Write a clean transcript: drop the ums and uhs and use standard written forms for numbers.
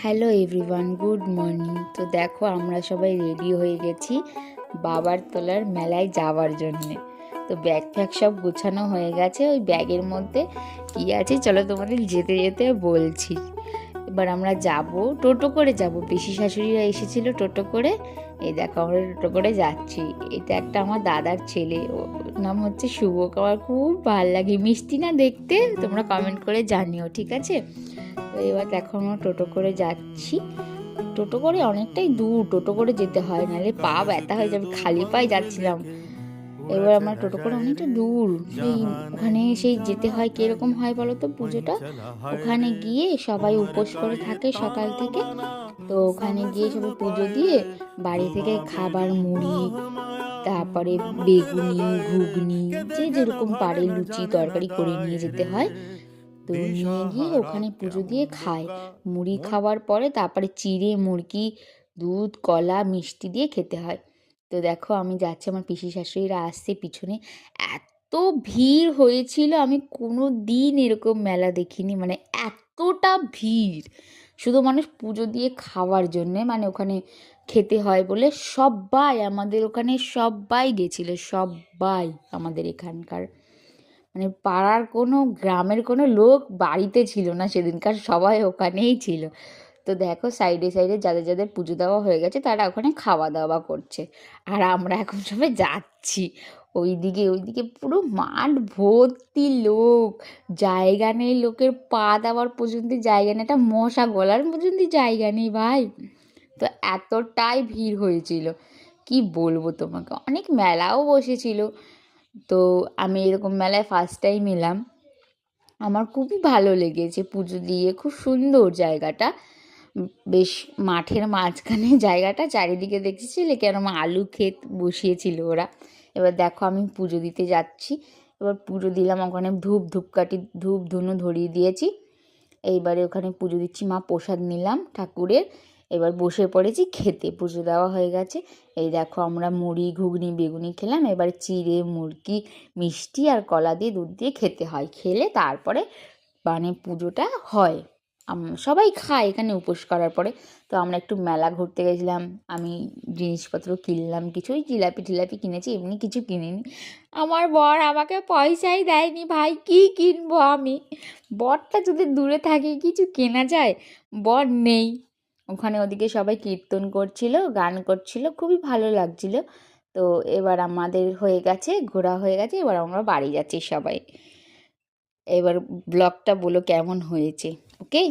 Hello everyone, good morning. তো দেখো আমরা সবাই রেডি হয়ে গেছি বাবার তোলার মেলায় যাওয়ার জন্যে। তো ব্যাগ ফ্যাগ সব গোছানো হয়ে গেছে। ওই ব্যাগের মধ্যে কী আছে চলো তোমাদের যেতে যেতে বলছি। এবার আমরা যাব, টোটো করে যাব। পিসি শাশুড়িরা এসেছিল টোটো করে। এই দেখো আমরা টোটো করে যাচ্ছি। এটা একটা আমার দাদার ছেলে, ওর নাম হচ্ছে শুভ। আমার খুব ভালো লাগে, মিষ্টি না দেখতে? তোমরা কমেন্ট করে জানিও, ঠিক আছে? তো এবার দেখো আমরা টোটো করে যাচ্ছি। টোটো করে অনেকটাই দূর, টোটো করে যেতে হয়, নাহলে পা ব্যথা হয়ে যাবে। খালি পায়ে যাচ্ছিলাম। এবার আমরা টোটো করে অনেকটা দূর, সেই ওখানে সেই যেতে হয়। কিরকম হয় বলো তো পুজোটা? ওখানে গিয়ে সবাই উপোস করে থাকে সকাল থেকে। তো ওখানে গিয়ে সবাই পুজো দিয়ে বাড়ি থেকে খাবার, মুড়ি, তারপরে বেগুনি, ঘুগনি, যে যেরকম পারে লুচি তরকারি করে নিয়ে যেতে হয়। তো নিয়ে গিয়ে ওখানে পুজো দিয়ে খায়। মুড়ি খাওয়ার পরে তারপরে চিড়ে, মুরগি, দুধ, কলা, মিষ্টি দিয়ে খেতে হয়। তো দেখো আমি যাচ্ছি, আমার পিসি শাশুড়িরা আসছে পিছনে। এত ভিড় হয়েছিল, আমি কোনো দিন এরকম মেলা দেখিনি। মানে এতটা ভিড়, শুধু মানুষ পুজো দিয়ে খাওয়ার জন্যে, মানে ওখানে খেতে হয় বলে সবাই, আমাদের ওখানে সবাই গেছিল, সবাই আমাদের এখানকার, মানে পাড়ার কোনো, গ্রামের কোনো লোক বাড়িতে ছিল না সেদিনকার, সবাই ওখানেই ছিল। তো দেখো সাইডে সাইডে যাদের যাদের পুজো দেওয়া হয়ে গেছে তারা ওখানে খাওয়া দাওয়া করছে। আর আমরা এখন সবাই যাচ্ছি ওইদিকে পুরো মাঠ ভর্তি লোক, জায়গা নেই, লোকের পা দেওয়ার পর্যন্ত জায়গা নেই, একটা মশা গলার পর্যন্ত জায়গা নেই ভাই। তো এতটাই ভিড় হয়েছিল, কি বলবো তোমাকে। অনেক মেলাও বসেছিল। তো আমি এরকম মেলায় ফার্স্ট টাইম এলাম। আমার খুবই ভালো লেগেছে পুজো দিয়ে, খুব সুন্দর জায়গাটা। বেশ মাঠের মাঝখানে জায়গাটা, চারিদিকে দেখেছিলে কেরম আলু ক্ষেত বসিয়েছিল ওরা। এবার দেখো আমি পুজো দিতে যাচ্ছি। এবার পুজো দিলাম, ওখানে ধূপকাঠি, ধূপ ধুনো ধরিয়ে দিয়েছি। এইবারে ওখানে পুজো দিচ্ছি, মা প্রসাদ নিলাম ঠাকুরের। এবার বসে পড়েছি খেতে, পুজো দেওয়া হয়ে গেছে। এই দেখো আমরা মুড়ি, ঘুগনি, বেগুনি খেলাম। এবার চিড়ে, মুরগি, মিষ্টি আর কলা দিয়ে, দুধ দিয়ে খেতে হয়। খেলে তারপরে মানে পুজোটা হয়। সবাই খায় এখানে উপোস করার পরে। তো আমরা একটু মেলা ঘুরতে গেছিলাম। আমি জিনিসপত্র কিনলাম, কিছুই জিলাপি টিলাপি কিনেছি, এমনি কিছু কিনিনি। আমার বর আমাকে পয়সাই দেয়নি ভাই, কি কিনবো আমি? বরটা যদি দূরে থাকে কিছু কেনা যায়? বর নেই। ওখানে ওদিকে সবাই কীর্তন করছিল, গান করছিল, খুবই ভালো লাগছিল। তো এবার আমাদের হয়ে গেছে, ঘোরা হয়ে গেছে, এবার আমরা বাড়ি যাচ্ছি সবাই। এবার ব্লগটা বলো কেমন হয়েছে, ওকে?